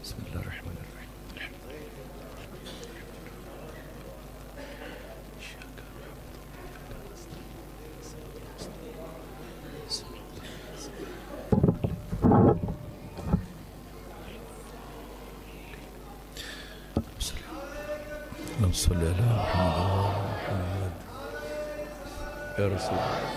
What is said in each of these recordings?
بسم اللہ الرحمن الرحیم اللهم صل على محمد يا رسول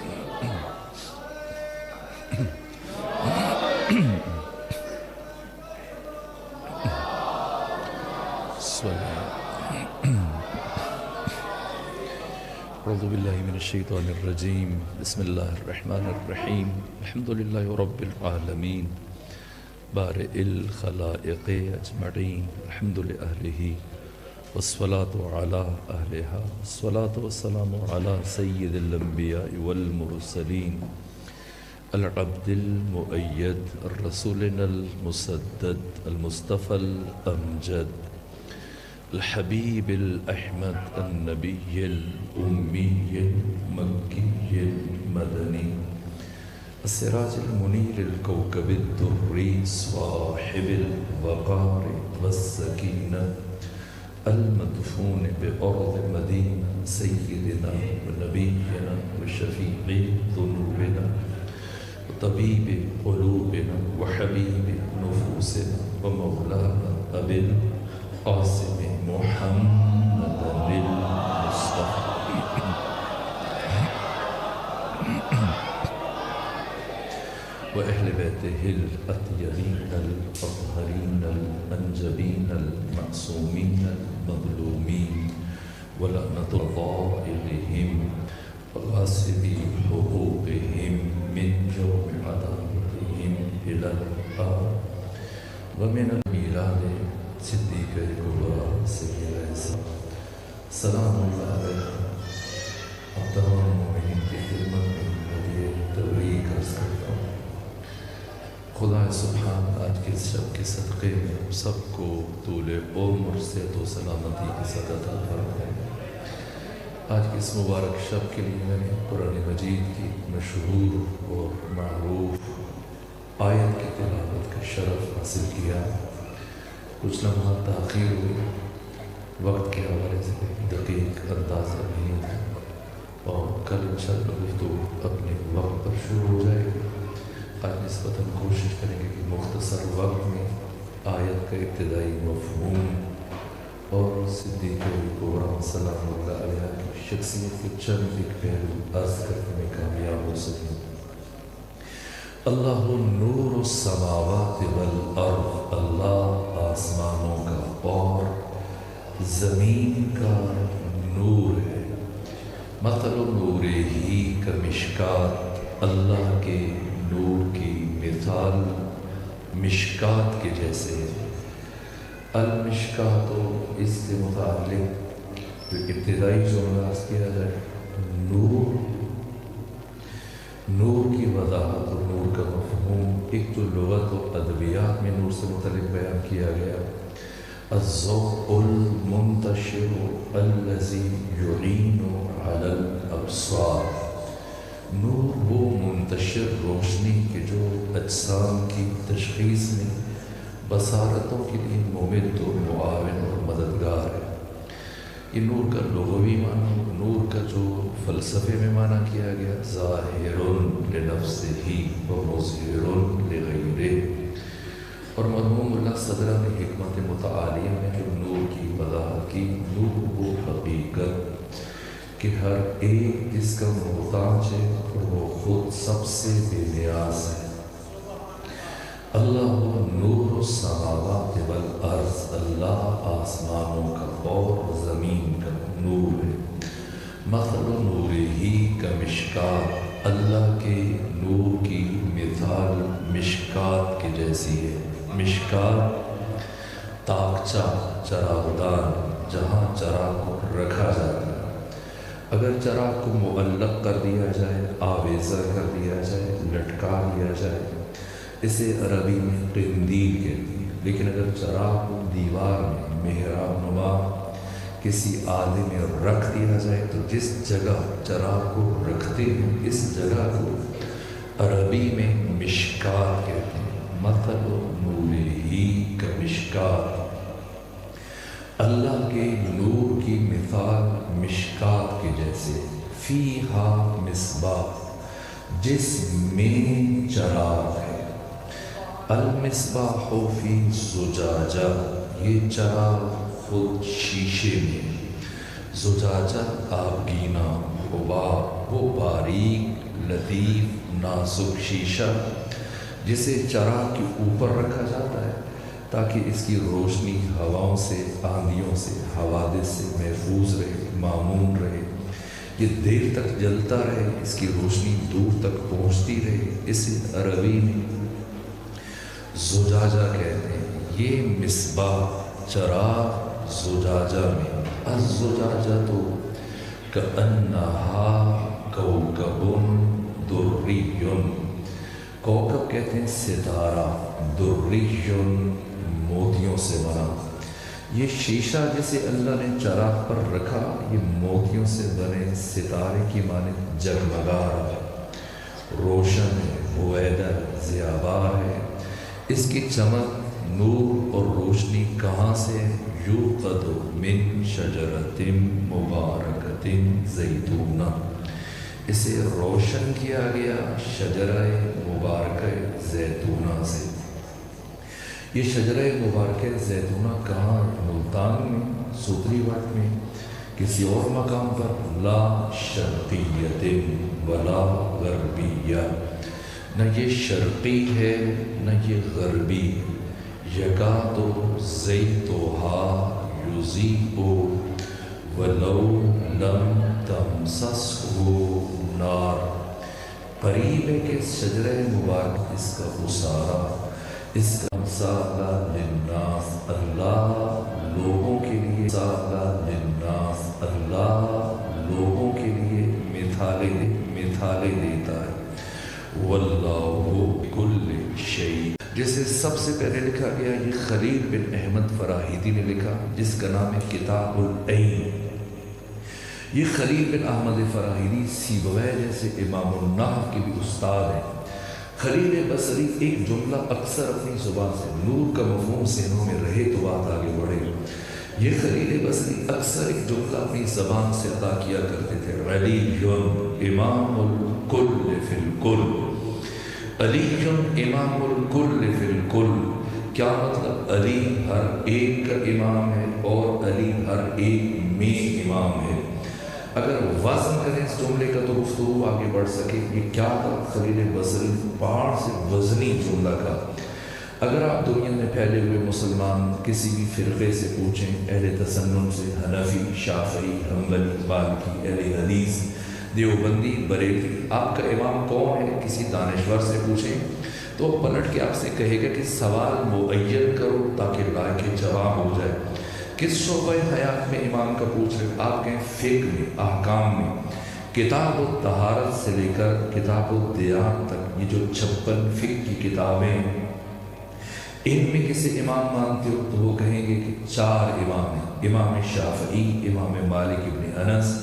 أعوذ بالله من الشيطان الرجيم بسم الله الرحمن الرحيم الحمد لله رب العالمين بارئ الخلائق أجمعين الحمد لأهله والصلاة على أهلها والصلاة والسلام على سيد الأنبياء والمرسلين العبد المؤيد الرسولنا المسدد المصطفى الأمجد الحبيب الأحمد النبي الأمي المكي المدني السراج المنير الكوكب الدري صاحب الوقار والسكينة المدفون بأرض مدينة سيدنا ونبينا وشفيع ذنوبنا وطبيب قلوبنا وحبيب نفوسنا ومولانا أبي القاسم محمد المصطفى وأهل بيته الأطيبين الأطهرين الأنجبين المعصومين المظلومين ولعنة ضائلهم وغاصبي حقوقهم من يوم عداوتهم إلى الآن ومن الميلاد صدیق الکبریٰ سید عیسیٰ سلام اللہ علیہ اب تمام مومنین کی خدمت میں مجھے تبریک عرض کرتا ہوں خدا سبحان آج کے اس شب کے صدقے میں سب کو طول عمر صحت و سلامتی کی عطا فرمائے آج کے اس مبارک شب کے لیے میں نے قرآن مجید کی مشہور اور معروف آیت کی تلاوت کا شرف حاصل کیا کچھ لمحات تاخیر ہوئی وقت کے حوالے سے دقیق اندازہ نہیں ہے اور کل انشاءاللہ گفتگو اپنے وقت پر شروع ہو جائے گی آج نسبتاً کوشش کریں گے کہ مختصر وقت میں آیت کا ابتدائی مفہوم اور صدیق الکبریٰ سلام اللہ علیہ کی شخصیت کے چند ایک پہلو عرض کرنے میں کامیاب ہو سکیں اللہ نور السماوات والارض اللہ آسمانوں کا اور زمین کا نور ہے مثل نور ہی کا مشکات اللہ کے نور کی مثال مشکات کے جیسے ہے المشکات اس کے متعلق ابتدائی جملہ کیا جائے نور کی وضاحت اور نور کا مفہوم ایک جو لغت و ادبیات میں نور سے متعلق بیان کیا گیا الضوء المنتشر الذي يعين على الابصار نور وہ منتشر روشنی کے جو اجسام کی تشخیص میں بصارتوں کے لیے ممد و معاون اور مددگار ہے یہ نور کا لغوی معنی نور کا جو فلسفے میں معنی کیا گیا ظاہر لنفسہ و مظہر لغیرہ اور مرحوم اللہ صدرہ نے حکمت متعالیہ میں جو نور کی وضاحت کی نور وہ حقیقت کہ ہر ایک اس کا محتاج ہے اور وہ خود سب سے بے نیاز ہے اللہ نور السماوات والارض اللہ آسمانوں کا اور زمین کا نور ہے مثل نور ہی کا مشکات اللہ کے نور کی مثال مشکات کے جیسی ہے مشکات تاکچہ چراغدان جہاں چراغ کو رکھا جاتا ہے اگر چراغ کو معلق کر دیا جائے آویزہ کر دیا جائے لٹکا دیا جائے اسے عربی میں قندیل کہتے ہیں لیکن اگر چراغ کو دیوار میں محراب نما کسی آلے میں رکھ دیا جائے تو جس جگہ چراغ کو رکھتے ہیں اس جگہ کو عربی میں مشکات کہتے ہیں مثل نورہ کا مشکات المشکات، اللہ کے نور کی مثال مشکات کے جیسے، فیہا مصباح، جس میں چراغ ہے، المصباح فی زجاجہ، یہ چراغ خود شیشے میں، زجاجہ آبگینہ، حباب، وہ باریک لطیف نازک شیشہ جسے چراغ کے اوپر رکھا جاتا ہے تاکہ اس کی روشنی ہواؤں سے، آندھیوں سے، حوادث سے محفوظ رہے، مامون رہے، یہ دیر تک جلتا رہے، اس کی روشنی دور تک پہنچتی رہے، اسے عربی میں زجاجہ کہتے ہیں۔ یہ مصباح چراغ زجاجہ میں، الزجاجہ تو کأنہا کوکب دری، کوکب کہتے ہیں ستارہ، دری موتیوں سے بنا، یہ شیشہ جسے اللہ نے چراغ پر رکھا یہ موتیوں سے بنے ستارے کی مانند جگمگا رہا ہے، روشن ہے، ہویدر ضیابار ہے، اس کی چمک نور اور روشنی کہاں سے؟ یوقد من شجرۃ مبارکۃ زیتونہ، اسے روشن کیا گیا شجرہ مبارکہ زیتونہ سے۔ یہ شجرہ مبارکہ زیتونہ کہاں؟ ملتان میں، سوتری وٹ میں، کسی اور مقام پر؟ لا شرقیۃ ولا غربیہ، نہ یہ شرقی ہے نہ یہ غربی، یکاد زیتھہا یضیء ولو لم تمسسہ نار، قریب ہے کہ شجرہ مبارک اس کا اسارہ، اس کا مثال للناس، اللہ لوگوں کے لیے، مثال للناس، اللہ لوگوں کے لیے مثالیں دیتا ہے، واللہ بکل شیء، جسے سب سے پہلے لکھا گیا یہ خلیل بن احمد فراہیدی نے لکھا، جس کا نام ہے کتاب العین۔ یہ خلیل بن احمد فراہیدی سیبویہ جیسے امام النحو کے بھی استاد ہیں۔ خلیل بصری ایک جملہ اکثر اپنی زبان سے، نور کا مفہوم ذہنوں میں رہے تو بات آگے بڑھے، یہ خلیل بصری اکثر ایک جملہ اپنی زبان سے ادا کیا کرتے تھے، علی امام الکل فی الکل، علی امام الکل فی الکل، کیا مطلب؟ علی ہر ایک کا امام ہے اور علی ہر ایک میں امام ہے۔ اگر وزن کریں اس جملے کا تو گفتگو آگے بڑھ سکے، یہ کیا تھا؟ خلیل بصری پہاڑ سے وزنی جملہ کا۔ اگر آپ دنیا میں پھیلے ہوئے مسلمان کسی بھی فرقے سے پوچھیں، اہل تسنن سے، حنفی، شافعی، حنبلی، مالکی، اہل حدیث، دیوبندی، بریلوی، آپ کا امام کون ہے؟ کسی دانشور سے پوچھیں تو پلٹ کے آپ سے کہے گا کہ سوال معین کرو تاکہ لائق جواب ہو جائے۔ کس شعبہ حیات میں امام کا پوچھ رہے؟ آپ کہیں فقہ میں، احکام میں، کتاب الطہارت سے لے کر کتاب الدیان تک، یہ جو 56 فقہ کی کتابیں ہیں، ان میں کسی امام مانتے ہو تو وہ کہیں گے کہ 4 امام ہیں، امام شافعی، امام مالک ابن انس،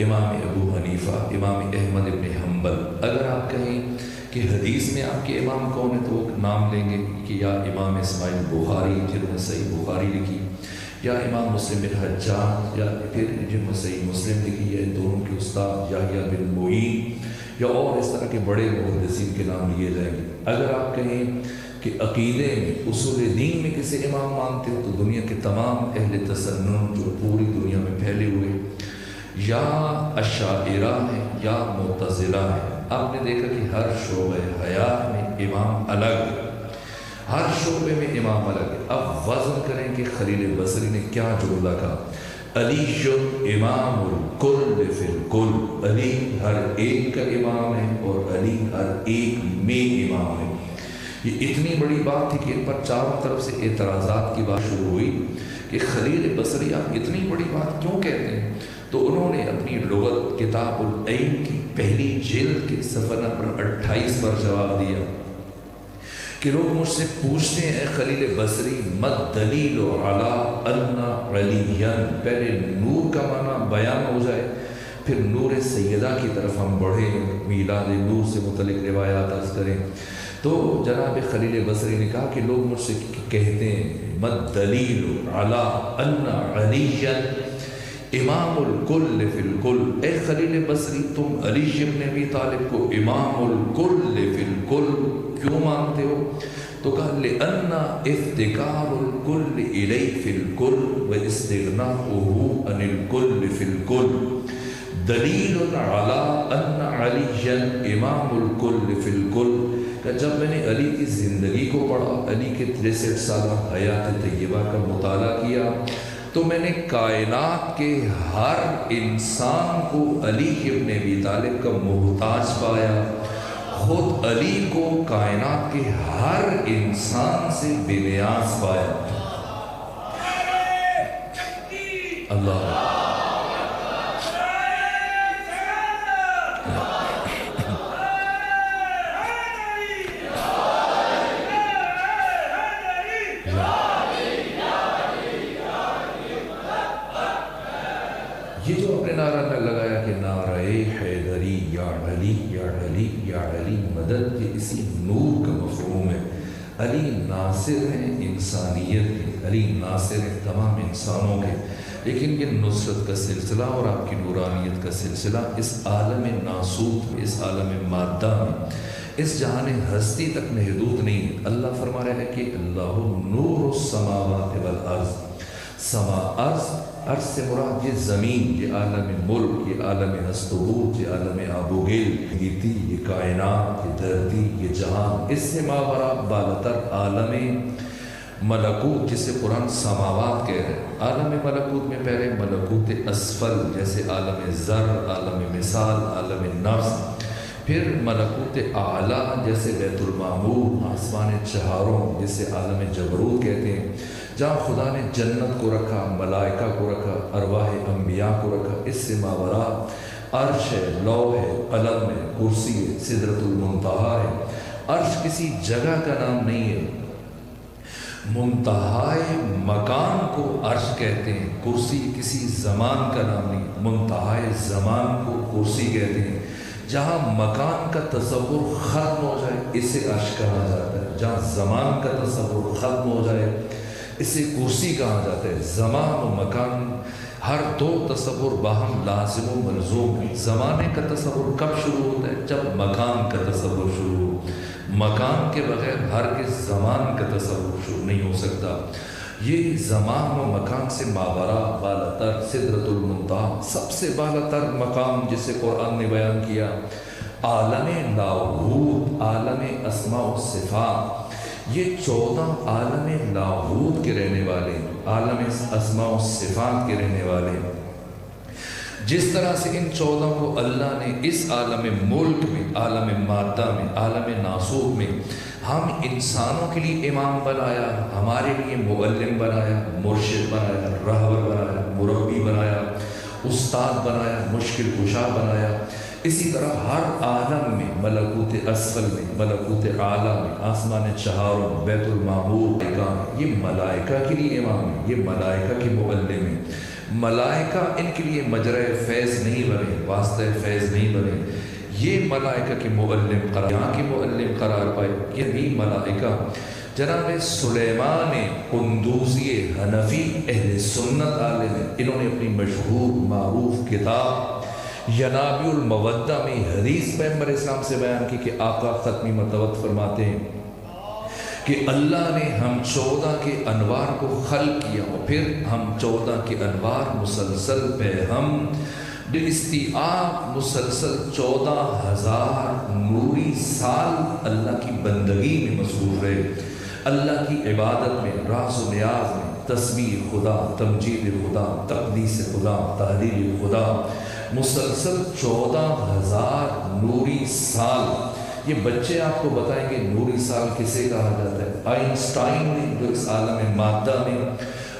امام ابو حنیفہ، امام احمد ابن حنبل۔ اگر آپ کہیں کہ حدیث میں آپ کے امام کون ہیں تو وہ نام لیں گے کہ یا امام اسماعیل بخاری جنہوں نے صحیح بخاری لکھی، یا امام مسلم بن حجاج، یا پھر جنہوں نے صحیح مسلم لکھی، یا ان دونوں کے استاد یحییٰ بن معین، یا اور اس طرح کے بڑے محدثین کے نام لیے جائیں گے۔ اگر آپ کہیں کہ عقیدے میں، اصول دین میں کسی امام مانتے ہو تو دنیا کے تمام اہل تسنن جو پوری دنیا میں پھیلے ہوئے یا اشاعرہ ہیں یا معتزلہ ہیں، آپ نے دیکھا کہ ہر شعبہ حیات میں امام الگ ہے، ہر شعبے میں امام الگ ہے۔ اب وزن کریں کہ خلیل بصری نے کیا جملہ کہا؟ علی امام الکل فی الکل، علی ہر ایک کا امام ہے اور علی ہر ایک میں امام ہے۔ یہ اتنی بڑی بات تھی کہ ان پر چاروں طرف سے اعتراضات کی بات شروع ہوئی کہ خلیل بصری آپ اتنی بڑی بات کیوں کہتے ہیں؟ تو انہوں نے اپنی لغت کتاب العین کی پہلی جلد کے صفحہ نمبر 28 پر جواب دیا کہ لوگ مجھ سے پوچھتے ہیں اے خلیل بصری مد دلیل علی ان علیاً، پہلے نور کا معنی بیان ہو جائے پھر نور سیدہ کی طرف ہم بڑھیں، میلاد نور سے متعلق روایات عرض کریں، تو جناب خلیل بصری نے کہا کہ لوگ مجھ سے کہتے ہیں مد دلیل علی ان علی امام الکل فی الکل، اے خلیل بصری تم علی ابن ابی طالب کو امام الکل فی الکل کیوں مانتے ہو؟ تو کہا لأن افتقار الکل الیہ فی الکل و استغناؤہ عن الکل فی الکل دلیل علی ان علی امام الکل فی الکل۔ کہ جب میں نے علی کی زندگی کو پڑھا، علی کے 63 سالہ حیات طیبہ کا مطالعہ کیا، تو میں نے کائنات کے ہر انسان کو علی ابن ابی طالب کا محتاج پایا، خود علی کو کائنات کے ہر انسان سے بے نیاز پایا۔ اللہ یہ جو اپنے نعرہ نے لگایا کہ نعرہ حیدری یا علی یا علی یا علی مدد، یہ اسی نور کا مفہوم ہے۔ علی ناصر ہیں انسانیت کے، علی ناصر ہیں تمام انسانوں کے، لیکن یہ نصرت کا سلسلہ اور آپ کی نورانیت کا سلسلہ اس عالم ناسوت میں، اس عالم مادہ میں، اس جہان ہستی تک محدود نہیں ہے۔ اللہ فرما رہا ہے کہ اللہ نور السماوات والارض، سما عرض سے مراد یہ زمین، یہ عالم ملک، یہ عالم ہست و بود، یہ عالم آب و گل، یہ کائنات، یہ دھرتی، یہ جہان، اس سے ماورا بالاتر عالم ملکوت جسے قرآن سماوات کہہ رہے ہیں۔ عالم ملکوت میں پہلے ملکوت اسفل جیسے عالم ذر، عالم مثال، عالم نفس، پھر ملکوت اعلیٰ جیسے بیت المعمور، آسمان چہاروں جسے عالم جبروت کہتے ہیں، جہاں خدا نے جنت کو رکھا، ملائکہ کو رکھا، ارواح انبیاء کو رکھا، اس سے ماورا عرش ہے، لوح ہے، قلم ہے، کرسی ہے، سدرۃ المنتہا ہے۔ عرش کسی جگہ کا نام نہیں ہے، منتہائے مکان کو عرش کہتے ہیں، کرسی کسی زمان کا نام نہیں، منتہائے زمان کو کرسی کہتے ہیں۔ جہاں مکان کا تصور ختم ہو جائے اسے عرش کہا جاتا ہے، جہاں زمان کا تصور ختم ہو جائے اسے کرسی کہا جاتا ہے۔ زمان و مکان ہر دو تصور باہم لازم و ملزوم ہے۔ زمانے کا تصور کب شروع ہوتا ہے؟ جب مکان کا تصور شروع ہو۔ مکان کے بغیر ہرگز زمان کا تصور شروع نہیں ہو سکتا۔ یہ زمان و مکان سے ماورا بالاتر سدرۃ المنتہا، سب سے بالاتر مقام جسے قرآن نے بیان کیا، عالم لاہوت، عالم اسماء و صفات۔ یہ 14 عالم لاہوت کے رہنے والے، عالم اسماء و صفات کے رہنے والے۔ جس طرح سے ان 14 کو اللہ نے اس عالم ملک میں، عالم مادہ میں، عالم ناسوت میں ہم انسانوں کے لیے امام بنایا، ہمارے لیے معلم بنایا، مرشد بنایا، رہبر بنایا، مربی بنایا، استاد بنایا، مشکل کشا بنایا، اسی طرح ہر عالم میں، ملکوت اسفل میں، ملکوت اعلیٰ میں، آسمان چہاروں، بیت المعمور، یہ ملائکہ کے لیے امام ہے، یہ ملائکہ کے معلم ہیں۔ ملائکہ ان کے لیے مجرى فیض نہیں بنے، واسطہ فیض نہیں بنے، یہ ملائکہ کے معلم قرار، یہاں کے معلم قرار پائے، یہ بھی ملائکہ۔ جناب سلیمان قندوزی حنفی اہل سنت عالم ہیں، انہوں نے اپنی مشہور معروف کتاب ینابیع المودہ میں حدیث پیغمبر اسلام سے بیان کی کہ آقا ختمی متوت فرماتے ہیں کہ اللہ نے ہم 14 کے انوار کو خلق کیا اور پھر ہم 14 کے انوار مسلسل پہ ہم باستیعاب مسلسل 14,000 نوری سال اللہ کی بندگی میں مصروف رہے، اللہ کی عبادت میں، راز و نیاز میں، تسبیح خدا، تمجید خدا، تقدیس خدا، تحلیل خدا، مسلسل 14,000 نوری سال۔ یہ بچے آپ کو بتائیں گے نوری سال کسے کہا جاتا ہے۔ آئنسٹائن نے جو اس عالم مادہ میں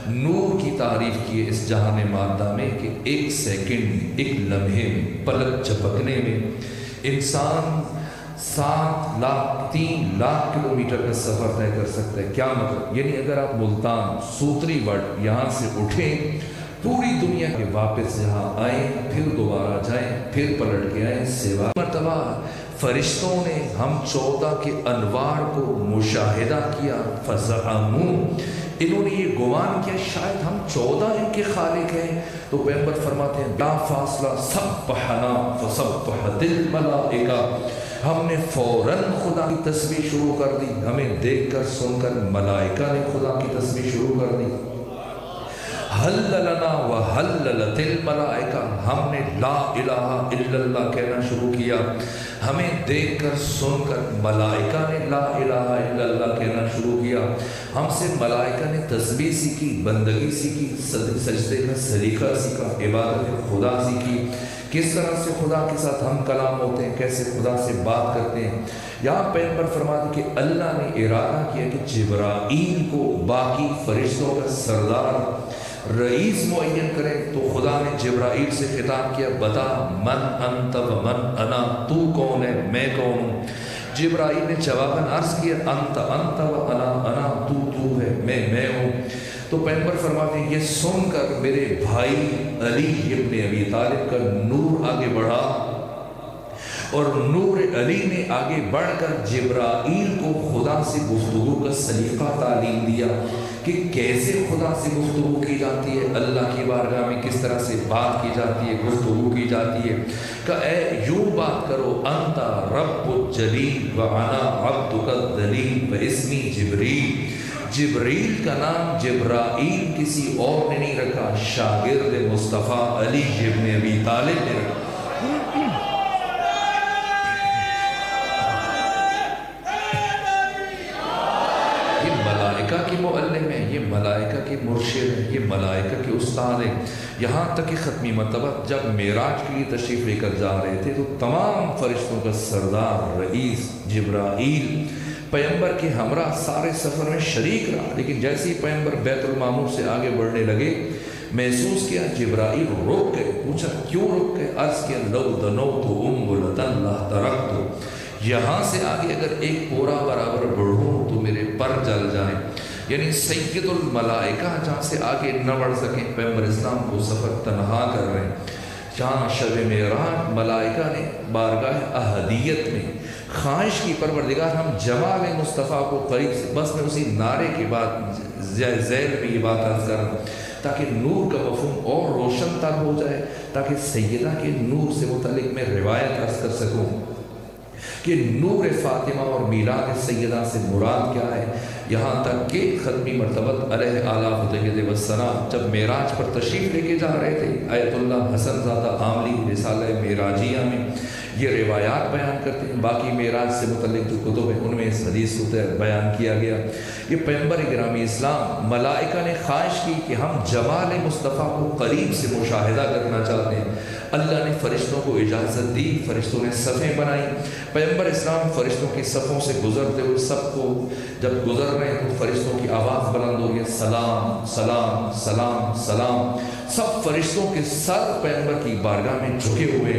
نور کی تعریف کی ہے، اس جہان مادہ میں، کہ ایک سیکنڈ میں، ایک لمحے میں، پلک جھپکنے میں انسان 3 لاکھ کلومیٹر کا سفر طے کر سکتا ہے۔ کیا مطلب؟ یعنی اگر آپ ملتان سوتری وٹ یہاں سے اٹھیں، پوری دنیا کے واپس یہاں آئیں، پھر دوبارہ جائیں، پھر پلٹ کے آئیں، سوا مرتبہ فرشتوں نے ہم 14 کے انوار کو مشاہدہ کیا، فزعموا، انہوں نے یہ گمان کیا شاید ہم 14 ان کے خالق ہیں. تو پیغمبر فرماتے ہیں لا فاصلہ سبحنا فسبحت الملائکہ، ہم نے فوراً خدا کی تسبیح شروع کر دی، ہمیں دیکھ کر سن کر ملائکہ نے خدا کی تسبیح شروع کر دی. حللنا وحللت الملائکہ، ہم نے لا الہ الا اللہ کہنا شروع کیا، ہمیں دیکھ کر سن کر ملائکہ نے لا الہ الا اللہ کہنا شروع کیا. ہم سے ملائکہ نے تسبیح سیکھی، بندگی سیکھی، سجدے کا سلیقہ سیکھا، عبادت خدا سیکھی، کس طرح سے خدا کے ساتھ ہم کلام ہوتے ہیں، کیسے خدا سے بات کرتے ہیں. یہاں پیغمبر فرماتے کہ اللہ نے ارادہ کیا کہ جبرائیل کو باقی فرشتوں کا سردار رئیس معین کرے. تو خدا نے جبرائیل سے خطاب کیا بتا من انت و من انا، تو کون ہے میں کون ہوں. جبرائیل نے جواباً عرض کیا انت انت و انا انا، تو ہے میں ہوں. تو پیغمبر فرماتے ہیں یہ سن کر میرے بھائی علی ابن ابی طالب کا نور آگے بڑھا، اور نور علی نے آگے بڑھ کر جبرائیل کو خدا سے گفتگو کا سلیقہ تعلیم دیا کہ کیسے خدا سے گفتگو کی جاتی ہے، اللہ کی بارگاہ میں کس طرح سے بات کی جاتی ہے، گفتگو کی جاتی ہے. کہ اے یوں بات کرو انت رب الجلیل و انا عبدک الذلیل و اسمی جبریل. جبریل کا نام جبرائیل کسی اور نے نہیں رکھا، شاگرد مصطفیٰ علی ابن ابی طالب نے رکھا. کی معلم ہے، یہ ملائکہ کے مرشد ہیں، یہ ملائکہ کے استاد ہیں. یہاں تک کہ ختمی مرتبہ جب معراج کے لیے تشریف لے کر جا رہے تھے تو تمام فرشتوں کا سردار رئیس جبرائیل پیغمبر کے ہمراہ سارے سفر میں شریک رہا. لیکن جیسے ہی پیغمبر بیت المعمور سے آگے بڑھنے لگے محسوس کیا جبرائیل رک گئے. پوچھا کیوں رک گئے؟ عرض کیا لو دنوت انبلۃ لترکت، یہاں سے آگے اگر ایک پورا برابر بڑھوں تو میرے پر جل جائیں. یعنی سید الملائکہ جہاں سے آگے نہ بڑھ سکیں، پیغمبر اسلام کو سفر تنہا کر رہے ہیں. جہاں شب معراج ملائکہ نے بارگاہ احدیت میں خواہش کی پروردگار ہم جمال مصطفیٰ کو قریب سے، بس میں اسی نعرے کے بعد ذیل میں یہ بات عرض کر رہا ہوں تاکہ نور کا مفہوم اور روشن تر ہو جائے، تاکہ سیدہ کے نور سے متعلق میں روایت عرض کر سکوں کہ نور فاطمہ اور میلاد سیدہ سے مراد کیا ہے. یہاں تک کہ ختمی مرتبہ علیہ آلہ والسلام جب معراج پر تشریف لے کے جا رہے تھے، آیت اللہ حسن زادہ عاملی رسالہ معراجیہ میں یہ روایات بیان کرتے ہیں. باقی معراج سے متعلق جو کتب ہیں ان میں اس حدیث کو بیان کیا گیا. یہ پیغمبر گرامی اسلام ملائکہ نے خواہش کی کہ ہم جمال مصطفیٰ کو قریب سے مشاہدہ کرنا چاہتے ہیں. اللہ نے فرشتوں کو اجازت دی، فرشتوں نے صفیں بنائی. پیغمبر اسلام فرشتوں کی صفوں سے گزرتے ہوئے سب کو جب گزر رہے ہیں تو فرشتوں کی آواز بلند ہو گئی سلام سلام سلام سلام. سب فرشتوں کے سر پیغمبر کی بارگاہ میں جھکے ہوئے.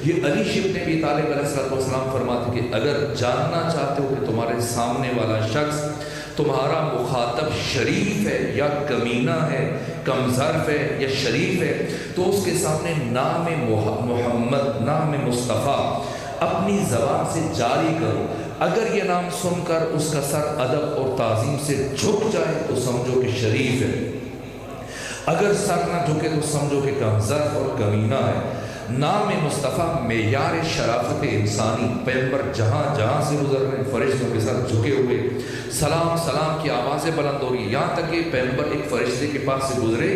یہ علی ابن ابی طالب علیہ السلام فرماتے کہ اگر جاننا چاہتے ہو کہ تمہارے سامنے والا شخص تمہارا مخاطب شریف ہے یا کمینہ ہے، کم ظرف ہے یا شریف ہے، تو اس کے سامنے نام محمد، نام مصطفیٰ اپنی زبان سے جاری کرو. اگر یہ نام سن کر اس کا سر ادب اور تعظیم سے جھک جائے تو سمجھو کہ شریف ہے، اگر سر نہ جھکے تو سمجھو کہ کم ظرف اور کمینہ ہے. نام مصطفیٰ معیار شرافت انسانی. پیغمبر جہاں جہاں سے گزر رہے ہیں فرشتوں کے ساتھ جھکے ہوئے سلام سلام کی آوازیں بلند ہو رہی. یہاں تک کہ پیغمبر ایک فرشتے کے پاس سے گزرے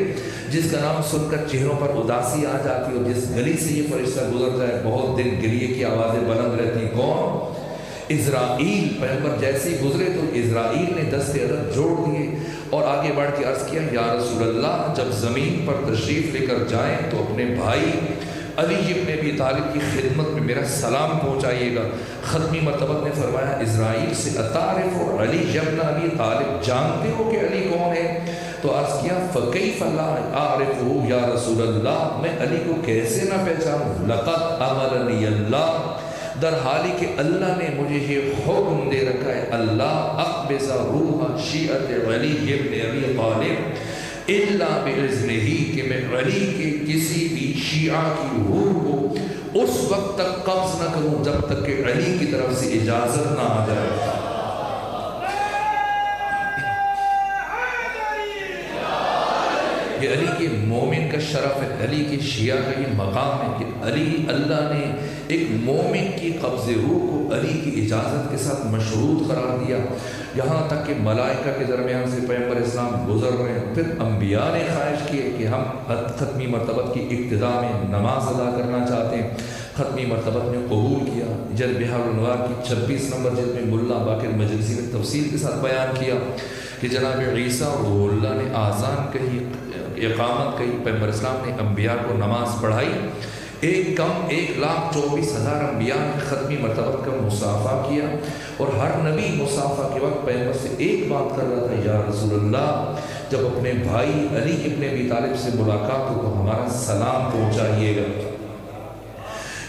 جس کا نام سن کر چہروں پر اداسی آ جاتی اور جس گلی سے یہ فرشتہ گزر جائے بہت دن گلیے کی آوازیں بلند رہتی. کون؟ اسرائیل. پیغمبر جیسے ہی گزرے تو اسرائیل نے دست عدد جوڑ دیے اور آگے بڑھ کے عرض کیا یا رسول اللہ جب زمین پر تشریف لے کر جائیں تو اپنے بھائی علی ابن ابی طالب کی خدمت میں میرا سلام پہنچائیے گا. ختمی مرتبہ نے فرمایا اسرائیل سے اتعرف علی ابن ابی طالب، جانتے ہو کہ علی کون ہے؟ تو عرض کیا فکیف لا اعرفہ یا رسول اللہ، میں علی کو کیسے نہ پہچانوں؟ لقد امرنی اللہ، در حالی کہ اللہ نے مجھے یہ حکم دے رکھا ہے اللہ اقبض روح شیعت علی ابن ابی طالب الا باذنہ، کہ میں علی کے کسی بھی شیعہ کی روح کو اس وقت تک قبض نہ کروں جب تک کہ علی کی طرف سے اجازت نہ آ جائے۔ یہ علی کے مومن کا شرف ہے، علی کے شیعہ کا یہ مقام ہے کہ علی، اللہ نے ایک مومن کی قبض روح کو علی کی اجازت کے ساتھ مشروط قرار دیا، یہاں تک کہ ملائکہ کے درمیان سے پیغمبر اسلام گزر رہے ہیں۔ پھر انبیاء نے خواہش کی کہ ہم ختمی مرتبت کی ابتدا میں نماز ادا کرنا چاہتے ہیں، ختمی مرتبت نے قبول کیا۔ بحار الانوار کی 26 نمبر جلد میں ملا باقر مجلسی نے تفصیل کے ساتھ بیان کیا کہ جناب عیسیٰ روح اللہ نے آذان کہی، اقامت کہی، پیغمبر اسلام نے انبیاء کو نماز پڑھائی، 1,24,000 انبیاء نے ختمی مرتبت کا مصافحہ کیا، اور ہر نبی مصافحہ کے وقت پیغمبر سے ایک بات کر رہا تھا، یا رسول اللہ جب اپنے بھائی علی ابن ابی طالب سے ملاقات ہو تو ہمارا سلام پہنچائیے گا۔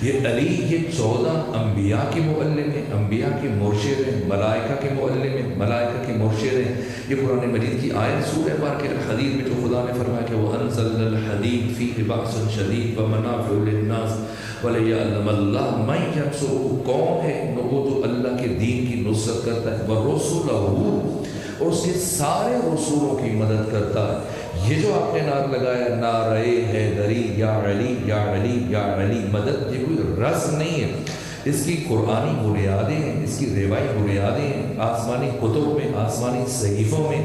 یہ علی یہ 14 انبیاء کے معلم ہیں، انبیاء کے مرشد ہیں، ملائکہ کے معلم ہیں، ملائکہ کے مرشد ہیں۔ یہ قرآن مجید کی آیت سورہ بارکہ الحدید میں جو خدا نے فرمایا کہ وَأَنزَلْنَا الْحَدِيدَ فِيهِ بَأْسٌ شَدِيدٌ وَمَنَافِعُ لِلنَّاسِ وَلِيَعْلَمَ اللَّهُ مَن يَنصُرُهُ۔ کون ہے وہ جو اللہ کے دین کی نصرت کرتا ہے، وَرُسُلَهُ، اور اس کے سارے رسولوں کی مدد کرتا ہے۔ یہ جو آپ نے نعرہ لگایا نعرہ حیدری یا علی یا علی یا علی مدد، یہ کوئی رسم نہیں ہے، اس کی قرآنی بنیادیں ہیں، اس کی روایتی بنیادیں ہیں، آسمانی کتب میں، آسمانی صحیفوں میں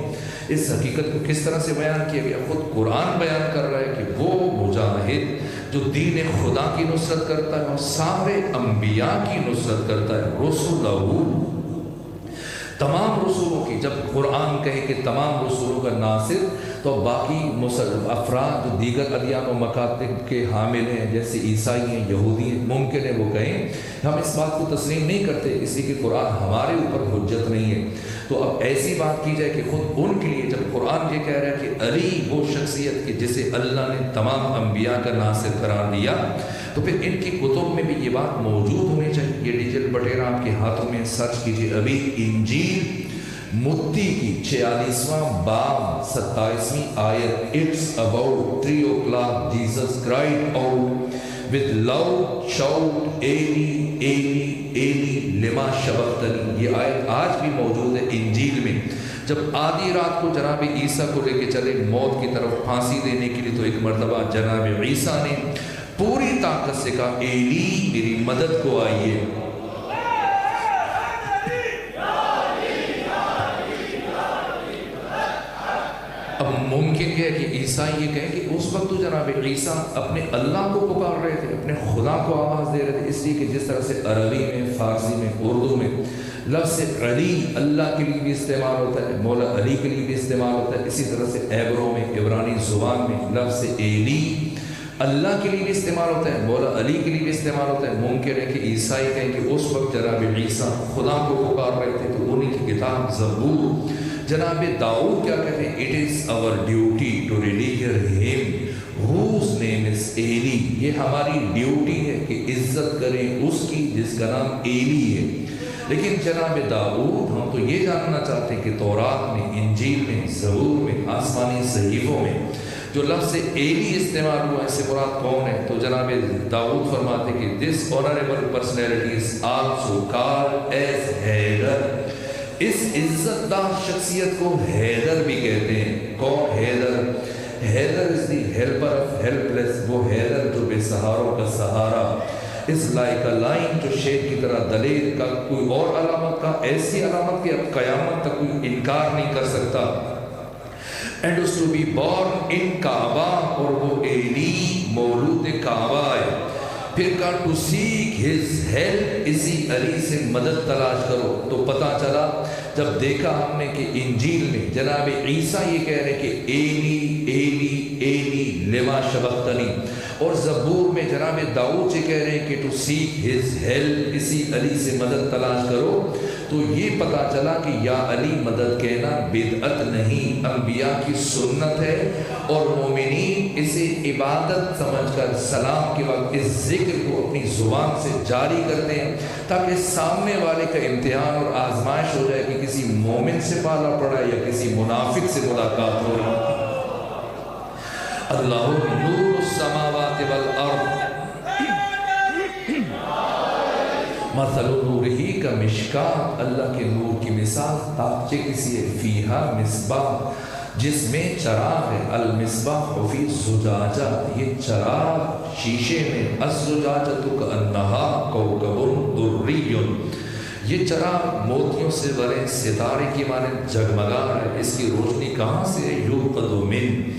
اس حقیقت کو کس طرح سے بیان کیا گیا۔ خود قرآن بیان کر رہا ہے کہ وہ مجاہد جو دین خدا کی نصرت کرتا ہے اور سارے انبیاء کی نصرت کرتا ہے، رسولہ، تمام رسولوں کی۔ جب قرآن کہے کہ تمام رسولوں کا ناصر، تو باقی افراد جو دیگر ادیان و مکاتب کے حامل ہیں جیسے عیسائی ہیں، یہودی ہیں، ممکن ہے وہ کہیں ہم اس بات کو تسلیم نہیں کرتے اس لیے کہ قرآن ہمارے اوپر حجت نہیں ہے۔ تو اب ایسی بات کی جائے کہ خود ان کے لیے جب قرآن یہ کہہ رہا ہے کہ علی وہ شخصیت کہ جسے اللہ نے تمام انبیاء کا ناصر قرار دیا، تو پھر ان کی کتب میں بھی یہ بات موجود ہونی چاہیے۔ یہ ڈیجیٹل بٹیرہ آپ کے ہاتھوں میں سرچ کیجیے، ابھی انجیل متی کی 46واں باب 27ویں آیت، It's about 3 o'clock Jesus cried out with loud shout Eli Eli Eli lema sabaqtani۔ یہ آیت آج بھی موجود ہے انجیل میں۔ جب آدھی رات کو جناب عیسیٰ کو لے کے چلے موت کی طرف پھانسی دینے کے لیے، تو ایک مرتبہ جناب عیسیٰ نے پوری طاقت سے کہا ایلی میری مدد کو آئیے۔ اب ممکن ہے کہ عیسیٰ یہ کہیں کہ اس وقت تو جناب عیسیٰ اپنے اللہ کو پکار رہے تھے، اپنے خدا کو آواز دے رہے تھے، اس لیے کہ جس طرح سے عربی میں، فارسی میں، اردو میں لفظ علی اللہ کے لیے بھی استعمال ہوتا ہے، مولا علی کے لیے بھی استعمال ہوتا ہے، اسی طرح سے عبروں میں، عبرانی زبان میں لفظ ایلی اللہ کے لیے بھی استعمال ہوتا ہے، مولا علی کے لیے بھی استعمال ہوتا ہے۔ ممکن ہے کہ عیسائی کہیں کہ اس وقت جناب عیسیٰ خدا کو پکار رہے تھے، تو انہی کی کتاب زبور جناب داؤد کیا کہتے ہیں، It is our duty to revere him whose name is Eli۔ یہ ہماری ڈیوٹی ہے کہ عزت کریں اس کی جس کا نام ایلی ہے۔ لیکن جناب داؤد، ہم تو یہ جاننا چاہتے ہیں کہ تورات میں، انجیل میں، زبور میں، آسمانی صحیفوں میں جو لفظ ایلی استعمال ہوا ہے، اس سے مراد کون ہے؟ تو جناب داؤد فرماتے کہ this honorable personality is also called as Haider. اس عزت دار شخصیت کو حیدر بھی کہتے ہیں۔ کون Haider? Haider is the helper of helpless، وہ حیدر جو بے سہاروں کا سہارا، اس لائق لائن جو شیر کی طرح دلیر کا کوئی اور علامت کا، ایسی علامت کہ اب قیامت تک کوئی انکار نہیں کر سکتا۔ and was to be born in کعبہ، اور وہ ایلی مولود کعبہ ہے۔ پھر کہا to seek his help، اسی علی سے مدد تلاش کرو۔ تو پتہ چلا جب دیکھا ہم نے کہ انجیل میں جناب عیسیٰ یہ کہہ رہے کہ ایلی ایلی ایلی لما شبقتنی، اور زبور میں جناب داؤد یہ کہہ رہے ہیں کہ to seek his help، اسی علی سے مدد تلاش کرو۔ تو یہ پتہ چلا کہ یا علی مدد کہنا بدعت نہیں، انبیاء کی سنت ہے، اور مومنین اسے عبادت سمجھ کر سلام کے وقت اس ذکر کو اپنی زبان سے جاری کرتے ہیں، تاکہ سامنے والے کا امتحان اور آزمائش ہو جائے کہ کسی مومن سے پالا پڑا یا کسی منافق سے ملاقات ہو رہی۔ اللہ نور السماوات والارض مثل نورہی کا مشکات، اللہ کے نور کی مثال تاقچے کسی ہے، فیہا مصباح جس میں چراغ ہے، المصباح فی الزجاجہ یہ چراغ شیشے میں، الزجاجۃ کأنہا کوکب دری یہ چراغ موتیوں سے بنے ستارے کی مانند جگمگا رہا ہے، اس کی روشنی کہاں سے ہے؟ یوقد من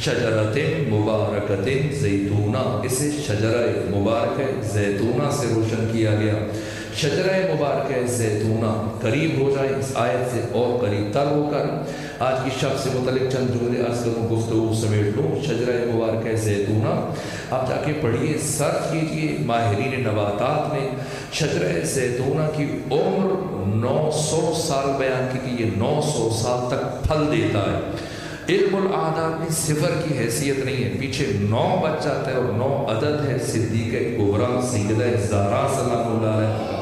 شجرۃ مبارکۃ زیتونہ، اسے شجرہ مبارکہ زیتونہ سے روشن کیا گیا۔ شجرہ مبارکہ زیتونہ قریب ہو جائے اس آیت سے اور قریب تر ہو کر آج کی شب سے متعلق چند جملے عرض کروں، گفتگو سمیٹ لوں۔ شجرہ مبارکہ زیتونہ آپ جا کے پڑھیے، سرچ کیجئے ماہرین نباتات میں شجرہ زیتونہ کی عمر 900 سال بیان کی کہ یہ 900 سال تک پھل دیتا ہے۔ علم الاعداد میں صفر کی حیثیت نہیں ہے، پیچھے 9 بچ جاتا ہے اور 9 عدد ہے صدیقہ کبریٰ سیدہ زہرا سلام اللہ علیہ۔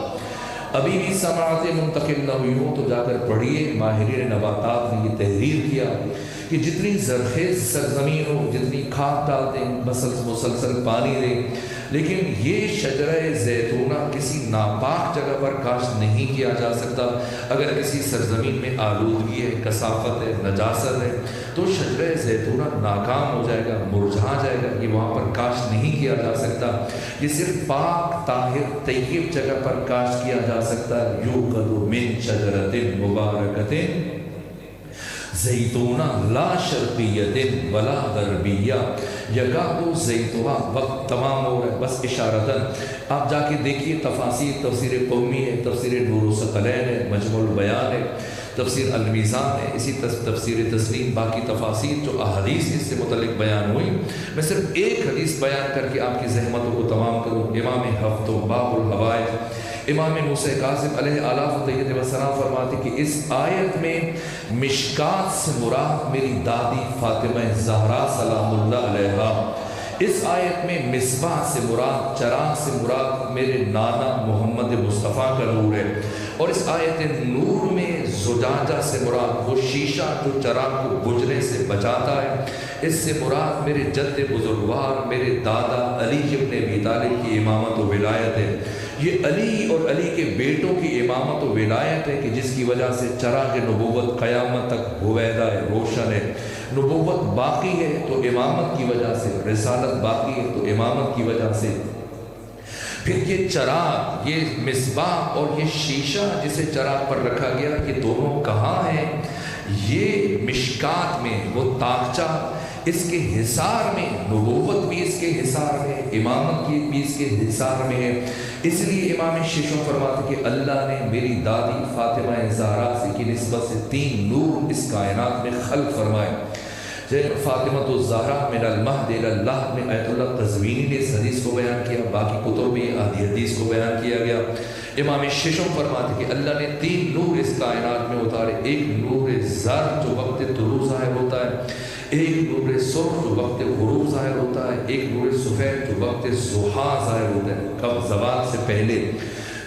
ابھی بھی سماعت منتقل نہ ہوئی ہوں تو جا کر پڑھیے، ماہرین نباتات نے یہ تحریر کیا کہ جتنی زرخیز سرزمین ہو، جتنی کھاد ڈال دیں، مسلسل پانی دیں، لیکن یہ شجرہ زیتونہ کسی ناپاک جگہ پر کاشت نہیں کیا جا سکتا۔ اگر کسی سرزمین میں آلودگی ہے، کثافت ہے، نجاست ہے تو شجرہ زیتونہ ناکام ہو جائے گا، مرجھا جائے گا، یہ وہاں پر کاشت نہیں کیا جا سکتا۔ یہ صرف پاک طاہر طیب جگہ پر کاشت کیا جا سکتا ہے۔ یوقد من شجرۃ مبارکۃ زیتونہ لا شرقیۃ ولا غربیہ یکاد زیتونہ، وقت تمام ہو رہا ہے، بس اشارتاً آپ جا کے دیکھیے تفاسیر، تفسیر قومی ہے، تفسیر نور الثقلین ہے، مجمع البیان ہے، تفسیر المیزان ہے، اسی تفسیر تسلیم، باقی تفاسیر جو احادیث اس سے متعلق بیان ہوئی، میں صرف ایک حدیث بیان کر کے آپ کی زحمتوں کو تمام کروں۔ امام ہفتوں باب الحوائج امام موسیٰ کاظم علیہ آلاف و طیبہ السلام فرماتے کہ اس آیت میں مشکات سے مراد میری دادی فاطمہ زہرا سلام اللہ علیہا، اس آیت میں مصباح سے مراد، چراغ سے مراد میرے نانا محمد مصطفیٰ کا نور ہے، اور اس آیت نور میں زجاجہ سے مراد وہ شیشہ جو چراغ کو بجھنے سے بچاتا ہے، اس سے مراد میرے جد بزرگوار میرے دادا علی ابن ابی طالب کی امامت و ولایت ہے۔ یہ علی اور علی کے بیٹوں کی امامت و ولایت ہے کہ جس کی وجہ سے چراغ نبوت قیامت تک ہویدا ہے، روشن ہے۔ نبوت باقی ہے تو امامت کی وجہ سے، رسالت باقی ہے تو امامت کی وجہ سے۔ پھر یہ چراغ، یہ مصباح اور یہ شیشہ جسے چراغ پر رکھا گیا، یہ دونوں کہاں ہیں؟ یہ مشکات میں، وہ طاقچہ اس کے حصار میں، نبوت بھی اس کے حصار میں، امامت کی بھی اس کے حصار میں ہے۔ اس لیے امام شیشوں فرماتے کہ اللہ نے میری دادی فاطمہ زہرا سے کی نسبت سے 3 نور اس کائنات میں خلق فرمائے۔ فاطمہ الزہرا من المہد الی اللہ میں آیت اللہ قزوینی نے اس حدیث کو بیان کیا، باقی کتب میں آدھی حدیث کو بیان کیا گیا۔ امام شیشوں فرماتے کہ اللہ نے 3 نور اس کائنات میں اتارے، ایک نور زر جو وقت طلوع ظاہر ہوتا ہے، ایک نور سرخ جو وقت غروب ظاہر ہوتا ہے، ایک نور سفید جو وقت ضحیٰ ظاہر ہوتا ہے، کب زوال سے پہلے۔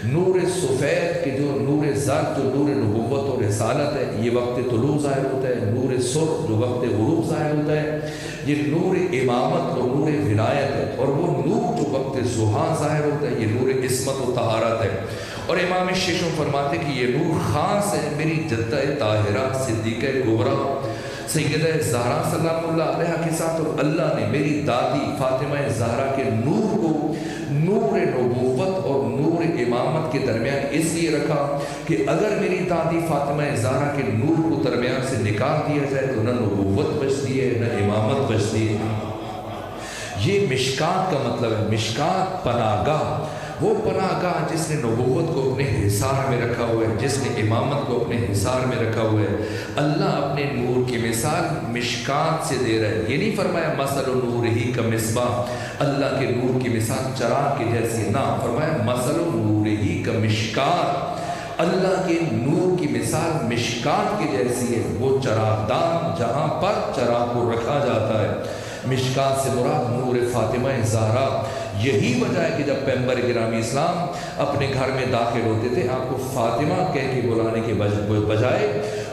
نور سفید کے جو نور زر جو نور نبوت اور رسالت ہے، یہ وقت طلوع ظاہر ہوتا ہے۔ نور سرخ جو وقت غروب ظاہر ہوتا ہے، یہ نور امامت اور نور ولایت ہے، اور وہ نور جو وقت ضحیٰ ظاہر ہوتا ہے، یہ نور عصمت و طہارت ہے۔ اور امام شیشوں فرماتے کہ یہ نور خاص ہے میری جدہ طاہرہ صدیقہ کبریٰ سیدہ زہرا سلام اللہ علیہ کے ساتھ، اور اللہ نے میری دادی فاطمہ زہرا کے نور کو نور نبوت اور نور امامت کے درمیان اس لیے رکھا کہ اگر میری دادی فاطمہ زہرا کے نور کو درمیان سے نکال دیا جائے تو نہ نبوت بچتی ہے نہ امامت بچتی ہے۔ یہ مشکات کا مطلب ہے، مشکات پناہ گاہ، وہ پناہ گاہ جس نے نبوت کو اپنے حصار میں رکھا ہوا ہے، جس نے امامت کو اپنے حصار میں رکھا ہوا ہے۔ اللہ اپنے نور کی مثال مشکات سے دے رہا ہے، یہ نہیں فرمایا مثل نورہ کمصباح، اللہ کے نور کی مثال چراغ کی جیسی، نہ فرمایا مثل نورہ کمشکات، اللہ کے نور کی مثال مشکات کی جیسی ہے، وہ چراغ دان جہاں پر چراغ کو رکھا جاتا ہے۔ مشکات سے مراد نور فاطمہ زہرا۔ یہی وجہ ہے کہ جب پیغمبر گرامی اسلام اپنے گھر میں داخل ہوتے تھے، آپ کو فاطمہ کہہ کے بلانے کے بجائے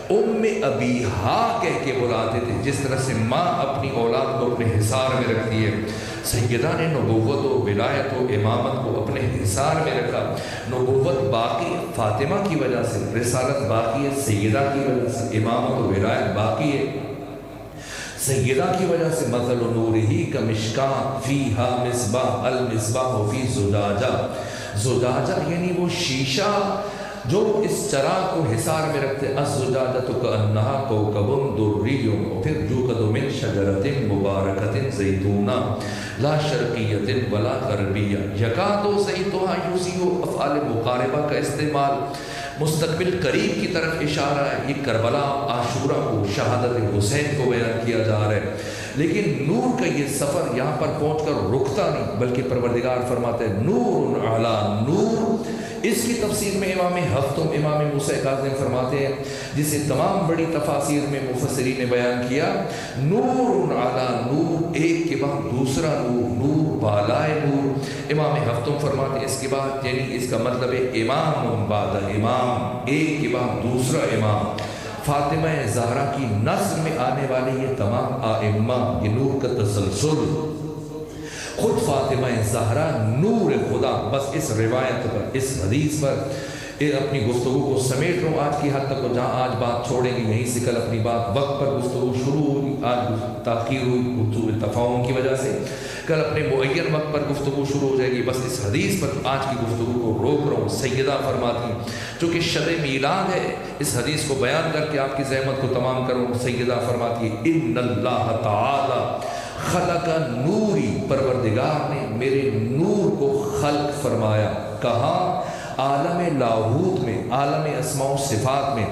ابیہا کہہ کے بلاتے تھے، جس طرح سے ماں اپنی اولاد کو اپنے حصار میں رکھتی ہے۔ سیدہ نے نبوت و ولایت و امامت کو اپنے حصار میں رکھا۔ نبوت باقی ہے فاطمہ کی وجہ سے، رسالت باقی ہے سیدہ کی وجہ سے، امامت و ولایت باقی ہے سیدہ کی وجہ سے۔ مثل نورہ کمشکاۃ فیہا مصباح، المصباح فی زجاجہ، زجاجہ یعنی وہ شیشہ جو اس چراغ کو حصار میں رکھتے، الزجاجۃ کأنہا کوکب دری، پھر یوقد من شجرۃ مبارکۃ زیتونہ لا شرقیۃ ولا غربیہ یکاد زیتها یضیء۔ افعال مقاربہ کا استعمال مستقبل قریب کی طرف اشارہ ہے۔ یہ کربلا عاشورہ کو، شہادت حسین کو بیان کیا جا رہا ہے، لیکن نور کا یہ سفر یہاں پر پہنچ کر رکتا نہیں، بلکہ پروردگار فرماتے ہیں نور علی نور۔ اس کی تفسیر میں امام ہفتم امام موسیٰ کاظم فرماتے ہیں، جسے تمام بڑی تفاسیر میں مفسرین نے بیان کیا، نور علی نور، ایک کے بعد دوسرا نور، نور بالائے نور۔ امام ہفتم فرماتے ہیں اس کے بعد یعنی اس کا مطلب ہے امام بعد امام، ایک کے بعد دوسرا امام۔ فاطمہ زہرا کی نسل میں آنے والے یہ تمام آئمہ، یہ نور کا تسلسل، خود فاطمہ زہرا نور خدا۔ بس اس روایت پر، اس حدیث پر اپنی گفتگو کو سمیٹ رہا ہوں آج کی حد تک، جہاں آج بات چھوڑیں گے یہیں سے کل اپنی بات وقت پر گفتگو شروع ہوگی، آج تاخیر ہوئی تفاہم کی وجہ سے، کل اپنے معین وقت پر گفتگو شروع ہو جائے گی۔ بس اس حدیث پر آج کی گفتگو کو روک رہا ہوں۔ سیدہ فرماتی چونکہ شب میلاد ہے، اس حدیث کو بیان کر کے آپ کی زحمت کو تمام کروں۔ سیدہ فرماتی ہے ان اللہ تعالی خلق نوری، پروردگار نے میرے نور کو خلق فرمایا۔ کہاں؟ عالم لاہوت میں، عالم اسماء و صفات میں،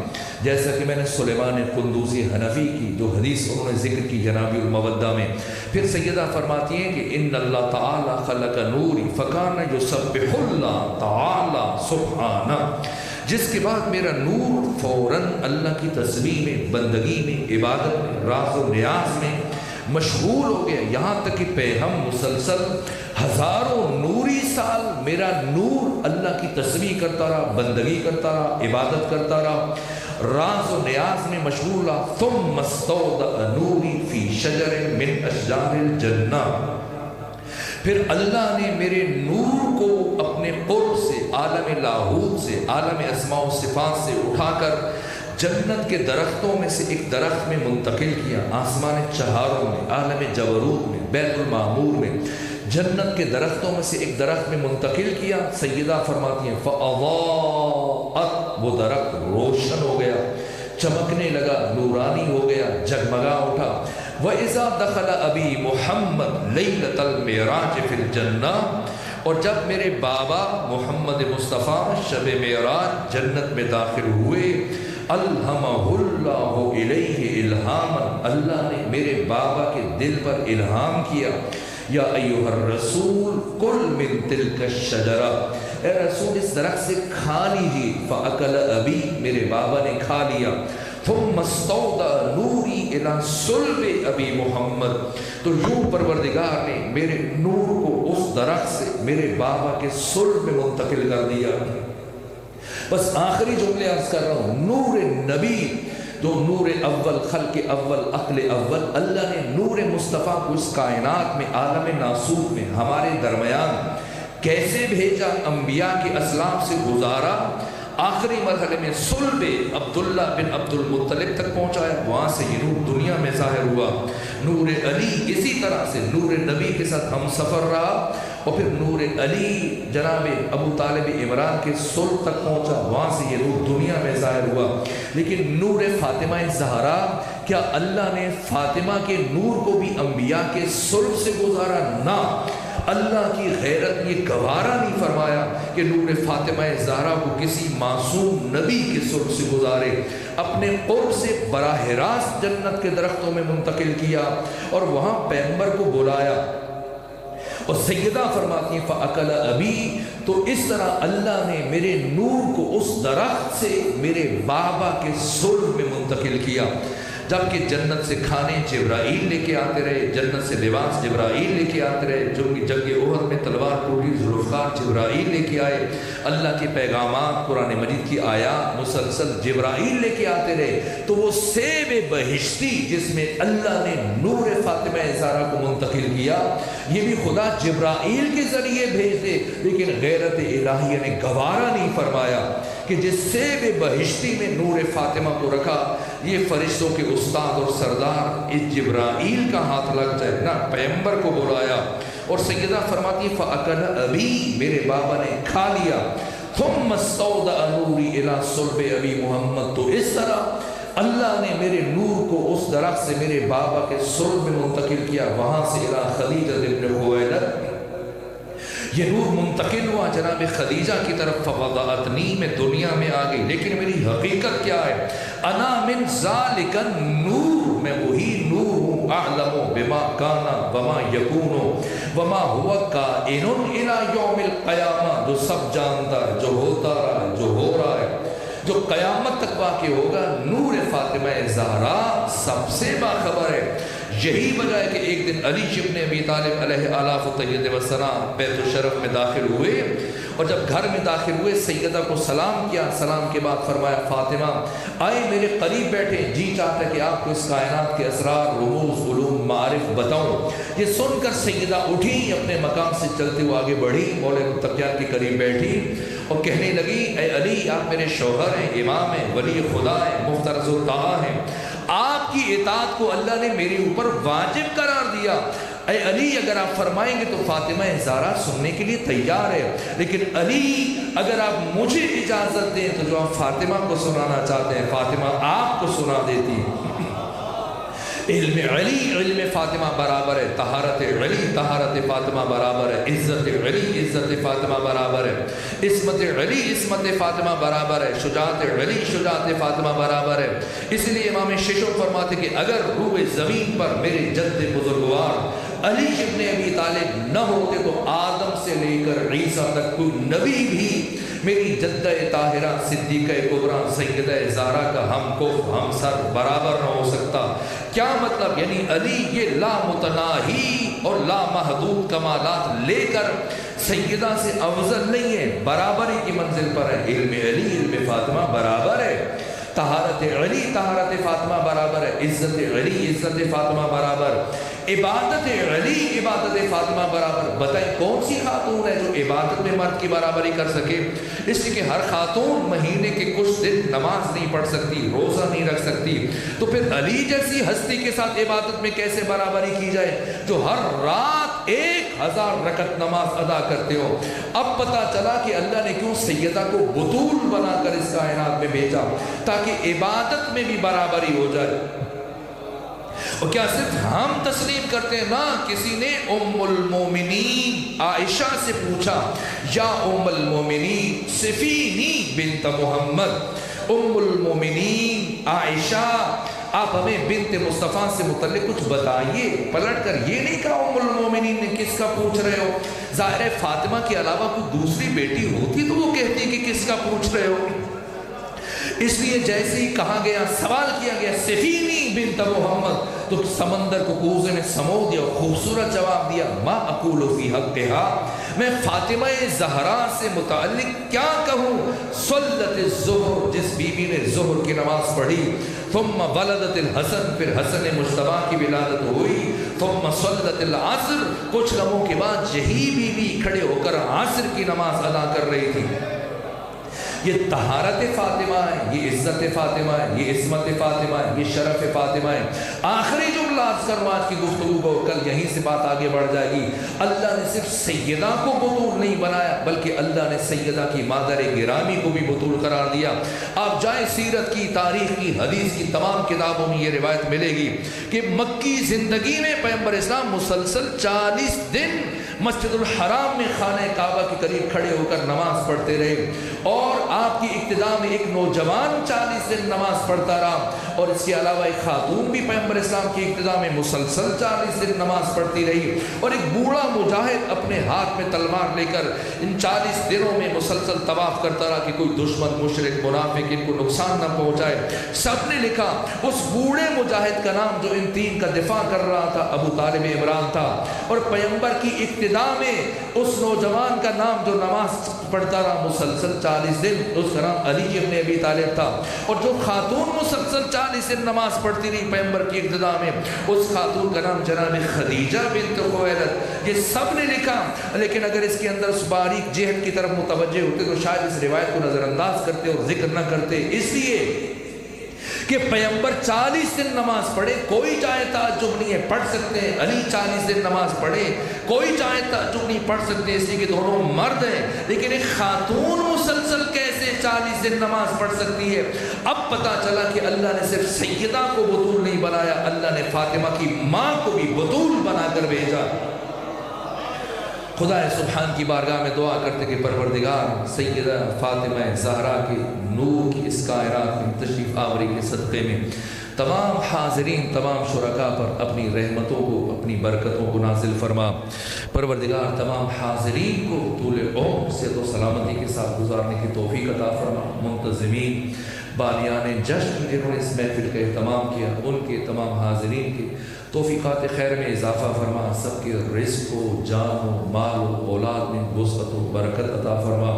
جیسا کہ میں نے سلیمان قندوزی حنفی کی جو حدیث انہوں نے ذکر کی جناب المودہ میں۔ پھر سیدہ فرماتی ہیں کہ ان اللہ تعالی خلق نوری فکان یسبح اللہ تعالی سبحانہ، جس کے بعد میرا نور فوراً اللہ کی تسبیح میں، بندگی میں، عبادت میں، راز و نیاز میں مشغول ہو گیا، یہاں تک کہ پیغام مسلسل ہزاروں نوری سال میرا نور اللہ کی تسبیح کرتا رہا، بندگی کرتا رہا، عبادت کرتا رہا، راز و نیاز میں مشغول رہا۔ ثم استودع نوری فی شجر من اشجار الجنہ، پھر اللہ نے میرے نور کو اپنے قرب سے، عالم لاہوت سے، عالم اسماء و صفات سے اٹھا کر جنت کے درختوں میں سے ایک درخت میں منتقل کیا، آسمان چہاروں میں، عالم جبروت میں، بیت المعمور میں، جنت کے درختوں میں سے ایک درخت میں منتقل کیا۔ سیدہ فرماتی ہیں فَأَضَاءَتْ، وہ درخت روشن ہو گیا، چمکنے لگا، نورانی ہو گیا، جگمگا اٹھا۔ وَإِذَا دَخَلَ أَبِي مُحَمَّدْ لَيْلَةَ الْمِعْرَاجِ فِي الْجَنَّةِ، اور جب میرے بابا محمد مصطفیٰ شب معراج جنت میں داخل ہوئے، الہمہ اللہ الیہ الہاما، اللہ نے میرے بابا کے دل پر الہام کیا، یا ایہا الرسول کل من تلک الشجرہ، اے رسول اس درخت سے کھا لیجیے۔ فاکل ابی، میرے بابا نے کھا لیا۔ ثم استودع نوری الی صلب ابی محمد، تو یوں پروردگار نے میرے نور کو اس درخت سے میرے بابا کے صلب میں منتقل کر دیا۔ بس آخری جملے عرض کر رہا ہوں، نور نبی جو نور اول، خلق اول، عقل اول، اللہ نے نور مصطفیٰ کو اس کائنات میں، عالم ناسوت میں ہمارے درمیان کیسے بھیجا، انبیاء کے اسلام سے گزارا، آخری مرحلے میں صلب عبداللہ بن عبد المطلب تک پہنچایا، وہاں سے یہ نور دنیا میں ظاہر ہوا۔ نور علی اسی طرح سے نور نبی کے ساتھ ہم سفر رہا، اور پھر نور علی جناب ابو طالب عمران کے صلب تک پہنچا، وہاں سے یہ نور دنیا میں ظاہر ہوا۔ لیکن نور فاطمہ زہرا، کیا اللہ نے فاطمہ کے نور کو بھی انبیاء کے صلب سے گزارا؟ نہ، اللہ کی غیرت یہ گوارا نہیں فرمایا کہ نور فاطمہ زہرا کو کسی معصوم نبی کے صلب سے گزارے، اپنے قرب سے براہ راست جنت کے درختوں میں منتقل کیا اور وہاں پیغمبر کو بلایا۔ اور سیدہ فرماتی ہیں فَأَكَلَ أَبِي، تو اس طرح اللہ نے میرے نور کو اس درخت سے میرے بابا کے صلب میں منتقل کیا۔ جبکہ جنت سے کھانے جبرائیل لے کے آتے رہے، جنت سے لباس جبرائیل لے کے آتے رہے، جو کہ جنگ احد میں تلوار ٹوٹی ذوالفقار جبرائیل لے کے آئے، اللہ کے پیغامات قرآن مجید کی آیات مسلسل جبرائیل لے کے آتے رہے۔ تو وہ سیب بہشتی جس میں اللہ نے نور فاطمہ زہرا کو منتقل کیا، یہ بھی خدا جبرائیل کے ذریعے بھیج دے، لیکن غیرت الہیہ نے گوارا نہیں فرمایا کہ جس سیب بہشتی میں نور فاطمہ کو رکھا، یہ فرشتوں کے استاد اور سردار اس جبرائیل کا ہاتھ لگ جائے نا، پیغمبر کو بلایا اور سیدہ فرماتی فَأَكَلَ أَبِي، میرے بابا نے کھا لیا، ثُمَّ اسْتَوْدَأَ نُورِي إِلَىٰ صُلْبِ أَبِي محمد، تو اس طرح اللہ نے میرے نور کو اس درخت سے میرے بابا کے صلب میں منتقل کیا، وہاں سے إِلَىٰ خَدِیجَةَ بنت خویلد، یہ نور منتقل ہوا جناب خدیجہ کی طرف، فَوَضَعَتْنِی، میں دنیا میں آ گئی، لیکن میری حقیقت کیا ہے؟ انا من ذالک النور، میں وہی نور ہوں، اعلم بما کان وما یکون وما هو کائن الی یوم القیامہ، جو سب جانتا ہے، جو ہوتا رہا ہے، جو ہو رہا ہے، جو قیامت تک واقع ہوگا۔ نور فاطمہ زہرا سب سے باخبر ہے۔ یہی وجہ ہے کہ ایک دن علی ابن ابی طالب علیہ آلاف طیب وسلام بیت الشرف میں داخل ہوئے، اور جب گھر میں داخل ہوئے سیدہ کو سلام کیا، سلام کے بعد فرمایا فاطمہ آئے میرے قریب بیٹھے، جی چاہتا ہے کہ آپ کو اس کائنات کے اسرار، رموز، علوم، معارف بتاؤں۔ یہ سن کر سیدہ اٹھی، اپنے مقام سے چلتے ہوئے آگے بڑھی، مولا متقیان کے قریب بیٹھی اور کہنے لگی اے علی، آپ میرے شوہر ہیں، امام ہیں، ولی خدا ہیں، مفترض الطاعہ ہیں، آپ کی اطاعت کو اللہ نے میرے اوپر واجب قرار دیا۔ اے علی اگر آپ فرمائیں گے تو فاطمہ زہرا سننے کے لیے تیار ہے، لیکن علی اگر آپ مجھے اجازت دیں تو جو آپ فاطمہ کو سنانا چاہتے ہیں فاطمہ آپ کو سنا دیتی۔ علم علی علم فاطمہ برابر ہے، طہارت علی طہارت فاطمہ برابر ہے، عزت علی عزت فاطمہ برابر ہے، عصمت علی عصمت فاطمہ برابر ہے، شجاعت علی شجاعت فاطمہ برابر ہے۔ اس لیے امام ششم فرماتے کہ اگر روئے زمین پر میرے جد بزرگوار علی ابن ابی طالب نہ ہوتے تو آدم سے لے کر عیسیٰ تک کوئی نبی بھی میری جدہ طاہرہ صدیقہ کبریٰ سیدہ زہرا کا ہم کو ہم سر برابر نہ ہو سکتا۔ کیا مطلب؟ یعنی علی یہ لا متناہی اور لا محدود کمالات لے کر سیدہ سے افضل نہیں ہے، برابری کی منزل پر ہے۔ علم علی علم فاطمہ برابر ہے، طہارت علی طہارت فاطمہ برابر ہے، عزت علی عزت فاطمہ برابر، عبادت علی عبادت فاطمہ برابر۔ بتائیں کون سی خاتون ہے جو عبادت میں مرد کی برابری کر سکے؟ اس لیے کہ ہر خاتون مہینے کے کچھ دن نماز نہیں پڑھ سکتی، روزہ نہیں رکھ سکتی، تو پھر علی جیسی ہستی کے ساتھ عبادت میں کیسے برابری کی جائے جو ہر رات 1000 رکعت نماز ادا کرتے ہو۔ اب پتہ چلا کہ اللہ نے کیوں سیدہ کو بطول بنا کر اس کائنات میں بھیجا، تاکہ عبادت میں بھی برابری ہو جائے۔ اور کیا صرف ہم تسلیم کرتے ہیں؟ نہ، کسی نے ام المومنین عائشہ سے پوچھا یا ام المومنین صفینی بنت محمد، ام المومنین عائشہ آپ ہمیں بنت مصطفیٰ سے متعلق کچھ بتائیے۔ پلٹ کر یہ نہیں کہا ام المومنین نے کس کا پوچھ رہے ہو، ظاہر ہے فاطمہ کے علاوہ کوئی دوسری بیٹی ہوتی تو وہ کہتی کہ کس کا پوچھ رہے ہو۔ اس لیے جیسے ہی کہا گیا، سوال کیا گیا سفینی بنت محمد، تو سمندر کو کوزے نے سمو دیا، خوبصورت جواب دیا، ما اقول فی حقہا، میں فاطمہ زہرا سے متعلق کیا کہوں؟ صلت الظہر، جس بی بی نے ظہر کی نماز پڑھی، ثم ولدت الحسن، پھر حسن مجتبیٰ کی ولادت ہوئی، ثم صلت العصر، کچھ لمحوں کے بعد یہی بی بی کھڑے ہو کر عصر کی نماز ادا کر رہی تھی۔ یہ طہارت فاطمہ ہے، یہ عزت فاطمہ ہے، یہ عصمت فاطمہ ہے، یہ شرف فاطمہ ہے۔ آخری جملہ عرض کروں آج کی گفتگو کو، کل یہیں سے بات آگے بڑھ جائے گی۔ اللہ نے صرف سیدہ کو بطول نہیں بنایا، بلکہ اللہ نے سیدہ کی مادر گرامی کو بھی بطول قرار دیا۔ آپ جائیں سیرت کی، تاریخ کی، حدیث کی تمام کتابوں میں یہ روایت ملے گی کہ مکی زندگی میں پیغمبر اسلام مسلسل 40 دن مسجد الحرام میں خانہ کعبہ کے قریب کھڑے ہو کر نماز پڑھتے رہے، اور آپ کی ابتدا میں ایک نوجوان 40 دن نماز پڑھتا رہا، اور اس کے علاوہ ایک خاتون بھی پیغمبر اسلام کی ابتدا میں مسلسل 40 دن نماز پڑھتی رہی، اور ایک بوڑھا مجاہد اپنے ہاتھ میں تلوار لے کر ان 40 دنوں میں مسلسل طواف کرتا رہا کہ کوئی دشمن مشرک منافق ان کو نقصان نہ پہنچائے۔ سب نے لکھا اس بوڑھے مجاہد کا نام جو ان تین کا دفاع کر رہا تھا ابو طالب عمران تھا، اور پیغمبر کی ابتدا میں اس نوجوان کا نام جو نماز پڑھتا رہا مسلسل 40 دن، اس کا نام علی ابن ابی طالب تھا، اور جو خاتون مسلسل 40 دن نماز پڑھتی رہی پیغمبر کی ابتدا میں، اس خاتون کا نام جناب خدیجہ بنت خویلد۔ یہ سب نے لکھا، لیکن اگر اس کے اندر اس باریک جہت کی طرف متوجہ ہوتے تو شاید اس روایت کو نظر انداز کرتے اور ذکر نہ کرتے، اس لیے کہ پیغمبر 40 دن نماز پڑھے، کوئی چاہے تعجب نہیں ہے، پڑھ سکتے ہیں۔ علی 40 دن نماز پڑھے، کوئی چاہے تعجب نہیں، پڑھ سکتے ہیں، اس لیے کہ دونوں مرد ہیں۔ لیکن ایک خاتون مسلسل کیسے 40 دن نماز پڑھ سکتی ہے؟ اب پتا چلا کہ اللہ نے صرف سیدہ کو بطول نہیں بنایا، اللہ نے فاطمہ کی ماں کو بھی بطول بنا کر بھیجا۔ خدا سبحان کی بارگاہ میں دعا کرتے کہ پروردگار سیدہ فاطمہ زہرا کے نور کی اس کائنات میں تشریف آوری کے صدقے میں تمام حاضرین، تمام شرکاء پر اپنی رحمتوں کو، اپنی برکتوں کو نازل فرما۔ پروردگار تمام حاضرین کو طول عمر صحت و سلامتی کے ساتھ گزارنے کی توفیق عطا فرما۔ منتظمین، بانیان جشن جنہوں نے اس محفل کا اہتمام کیا، ان کے تمام حاضرین کے توفیقات خیر میں اضافہ فرما، سب کے رزق و جان و مال و اولاد میں وسعت و برکت عطا فرما۔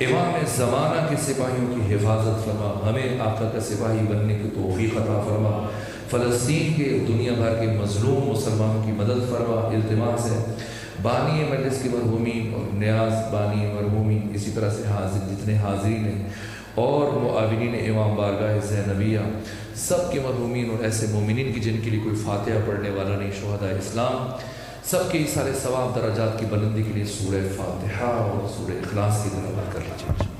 امام زمانہ کے سپاہیوں کی حفاظت فرما، ہمیں آقا کا سپاہی بننے کی توفیق عطا فرما۔ فلسطین کے، دنیا بھر کے مظلوم مسلمانوں کی مدد فرما۔ التماس ہے بانی مجلس کے مرحومین اور نیاز بانی مرحومین، اسی طرح سے حاضر جتنے حاضرین ہیں اور معاونین امام بارگاہ زینبیہ، سب کے مرحومین اور ایسے مومنین کی جن کے لیے کوئی فاتحہ پڑھنے والا نہیں، شہداء اسلام، سب کے سارے ثواب درجات کی بلندی کے لیے سورہ فاتحہ اور سورہ اخلاص کی تلاوت کر لیجیے۔